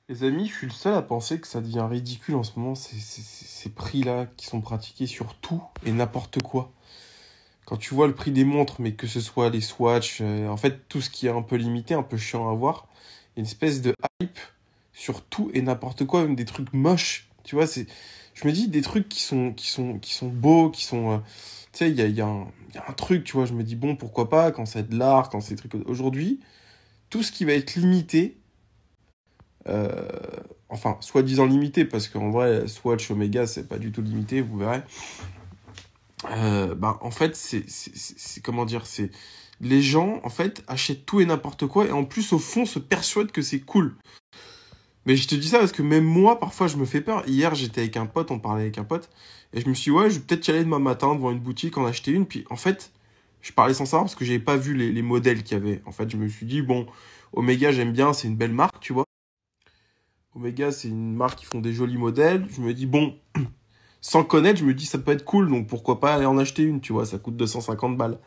Les amis, je suis le seul à penser que ça devient ridicule en ce moment, ces prix-là qui sont pratiqués sur tout et n'importe quoi. Quand tu vois le prix des montres, mais que ce soit les Swatch, en fait tout ce qui est un peu limité, un peu chiant à voir, il y a une espèce de hype sur tout et n'importe quoi, même des trucs moches. Tu vois, je me dis des trucs qui sont beaux, tu sais, il y a un truc, tu vois, je me dis bon, pourquoi pas, quand c'est de l'art, quand c'est des trucs... Aujourd'hui, tout ce qui va être limité, euh, enfin, soi-disant limité, parce qu'en vrai, Swatch Omega, c'est pas du tout limité, vous verrez. En fait, comment dire, c'est les gens, en fait, achètent tout et n'importe quoi, et en plus, au fond, se persuadent que c'est cool. Mais je te dis ça parce que même moi, parfois, je me fais peur. Hier, j'étais avec un pote, on parlait avec un pote, et je me suis dit, ouais, je vais peut-être y aller demain matin devant une boutique, en acheter une, puis en fait, je parlais sans savoir parce que j'avais pas vu les modèles qu'il y avait. En fait, je me suis dit, bon, Omega, j'aime bien, c'est une belle marque, tu vois. Omega, c'est une marque qui font des jolis modèles. Je me dis, bon, sans connaître, je me dis, ça peut être cool, donc pourquoi pas aller en acheter une, tu vois, ça coûte 250 balles.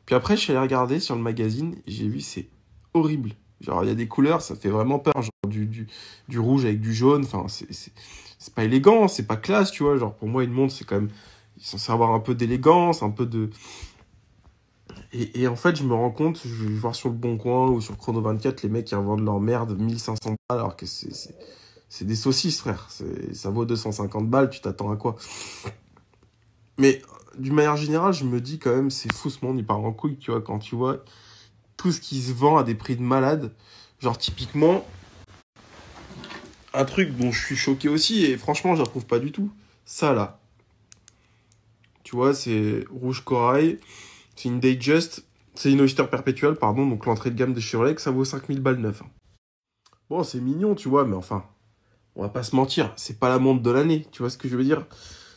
Puis après, je suis allé regarder sur le magazine, et j'ai vu, c'est horrible. Genre, il y a des couleurs, ça fait vraiment peur, genre du rouge avec du jaune, enfin, c'est pas élégant, c'est pas classe, tu vois, genre, pour moi, une montre, c'est quand même, il est censé avoir un peu d'élégance, un peu de... Et en fait, je me rends compte, je vais voir sur le Bon Coin ou sur Chrono 24, les mecs qui revendent leur merde 1500 balles, alors que c'est des saucisses, frère. Ça vaut 250 balles, tu t'attends à quoi? Mais d'une manière générale, je me dis quand même, c'est fou ce monde, il part en couille, tu vois, quand tu vois tout ce qui se vend à des prix de malade. Genre, typiquement, un truc dont je suis choqué aussi, et franchement, j'approuve pas du tout. Ça, là. Tu vois, c'est rouge corail, c'est une Datejust, c'est une Oyster perpétuelle, pardon, donc l'entrée de gamme de chez Rolex, ça vaut 5000 balles neuf. Bon, c'est mignon, tu vois, mais enfin, on va pas se mentir, c'est pas la montre de l'année, tu vois ce que je veux dire?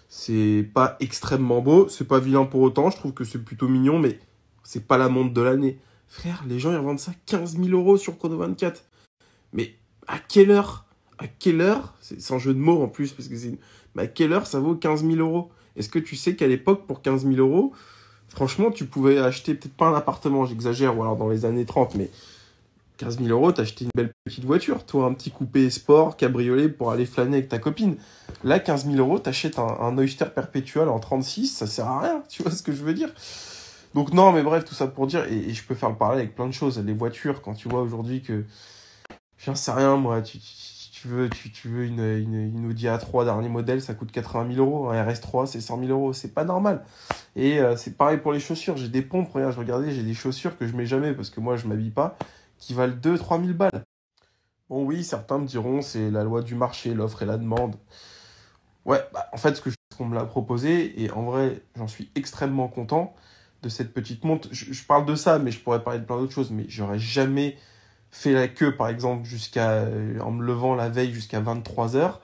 C'est pas extrêmement beau, c'est pas vilain pour autant, je trouve que c'est plutôt mignon, mais c'est pas la montre de l'année. Frère, les gens ils revendent ça 15 000 euros sur Chrono 24. Mais à quelle heure? À quelle heure? C'est sans jeu de mots en plus, parce que c'est. Mais à quelle heure ça vaut 15 000 euros? Est-ce que tu sais qu'à l'époque, pour 15 000 euros, franchement, tu pouvais acheter peut-être pas un appartement, j'exagère, ou alors dans les années 30, mais 15 000 euros, t'achetais une belle petite voiture, toi, un petit coupé sport, cabriolet pour aller flâner avec ta copine. Là, 15 000 euros, t'achètes un Oyster perpétuel en 36, ça sert à rien, tu vois ce que je veux dire? Donc non, mais bref, tout ça pour dire, et je peux faire le parallèle avec plein de choses. Les voitures, quand tu vois aujourd'hui que, j'en sais rien, moi, tu veux une Audi A3 dernier modèle, ça coûte 80 000 euros, un RS3, c'est 100 000 euros, c'est pas normal. Et c'est pareil pour les chaussures, j'ai des pompes, regarde, je regardais, j'ai des chaussures que je mets jamais, parce que moi, je m'habille pas, qui valent 2 000 à 3 000 balles. Bon, oui, certains me diront, c'est la loi du marché, l'offre et la demande. Ouais, bah, en fait, ce qu'on me l'a proposé, et en vrai, j'en suis extrêmement content de cette petite montre. Je parle de ça, mais je pourrais parler de plein d'autres choses, mais j'aurais jamais fait la queue, par exemple, en me levant la veille jusqu'à 23 heures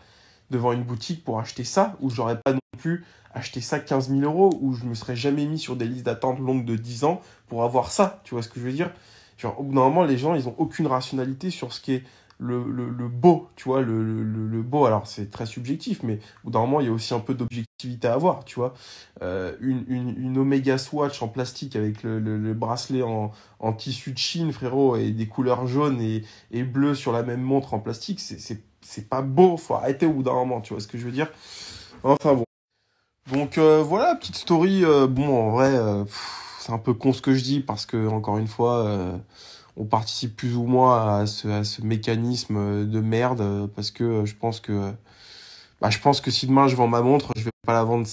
devant une boutique pour acheter ça, où j'aurais pas non plus acheté ça 15 000 euros, où je me serais jamais mis sur des listes d'attente longues de 10 ans pour avoir ça. Tu vois ce que je veux dire? Genre, au bout d'un moment, les gens, ils ont aucune rationalité sur ce qui est le beau, tu vois, le beau. Alors, c'est très subjectif, mais au bout d'un moment, il y a aussi un peu d'objectivité à avoir, tu vois. Une Omega Swatch en plastique avec le bracelet en tissu de Chine, frérot, et des couleurs jaunes et bleues sur la même montre en plastique, c'est pas beau, faut arrêter au bout d'un moment, tu vois ce que je veux dire? Enfin bon. Donc voilà, petite story. Bon, en vrai, c'est un peu con ce que je dis parce que, encore une fois, on participe plus ou moins à ce mécanisme de merde parce que je pense que si demain je vends ma montre, je vais pas la vendre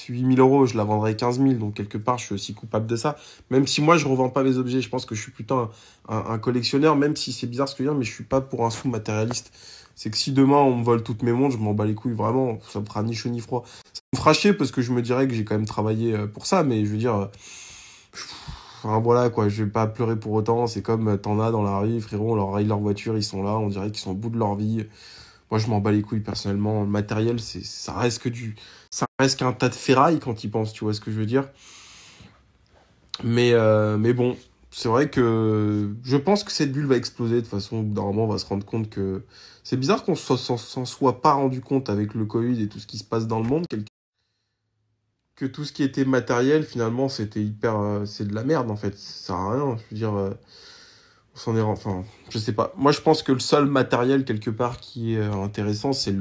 8 000 euros, je la vendrai 15 000. Donc quelque part, je suis aussi coupable de ça. Même si moi, je revends pas mes objets, je pense que je suis plutôt un collectionneur, même si c'est bizarre ce que je veux dire, mais je suis pas pour un sou matérialiste. C'est que si demain on me vole toutes mes montres, je m'en bats les couilles vraiment, ça me fera ni chaud ni froid. Ça me fera chier parce que je me dirais que j'ai quand même travaillé pour ça, mais je veux dire, enfin, voilà quoi, je vais pas pleurer pour autant. C'est comme t'en as dans la rue, frérot, on leur raye leur voiture, ils sont là, on dirait qu'ils sont au bout de leur vie. Moi, je m'en bats les couilles personnellement. Le matériel, ça reste qu'un tas de ferraille quand ils pensent, tu vois ce que je veux dire. Mais bon, c'est vrai que je pense que cette bulle va exploser de toute façon. Au bout d'un moment, on va se rendre compte que c'est bizarre qu'on s'en soit pas rendu compte avec le Covid et tout ce qui se passe dans le monde, que tout ce qui était matériel, finalement, c'est de la merde en fait. Ça sert à rien. Je veux dire, On s'en est... Enfin, je sais pas. Moi, je pense que le seul matériel, quelque part, qui est intéressant, c'est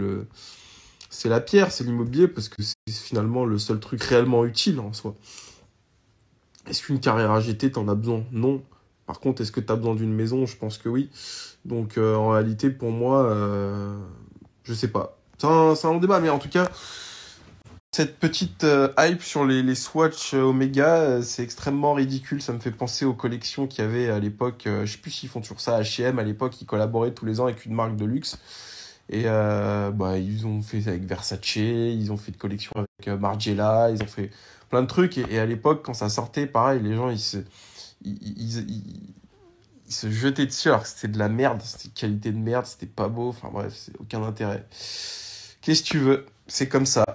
la pierre, c'est l'immobilier, parce que c'est finalement le seul truc réellement utile en soi. Est-ce qu'une carrière AGT, t'en as besoin? Non. Par contre, est-ce que t'as besoin d'une maison? Je pense que oui. Donc, en réalité, pour moi, je sais pas. C'est un long débat, mais en tout cas, cette petite hype sur les Swatch Omega, c'est extrêmement ridicule. Ça me fait penser aux collections qu'il y avait à l'époque. Je sais plus s'ils font toujours ça. H&M, à l'époque, ils collaboraient tous les ans avec une marque de luxe. Et bah, ils ont fait avec Versace, ils ont fait de collections avec Margiela, ils ont fait plein de trucs. Et à l'époque, quand ça sortait, pareil, les gens, ils, ils- ils- ils se jetaient dessus alors que c'était de la merde, c'était de qualité de merde, c'était pas beau. Enfin bref, c'est aucun intérêt. Qu'est-ce que tu veux? C'est comme ça.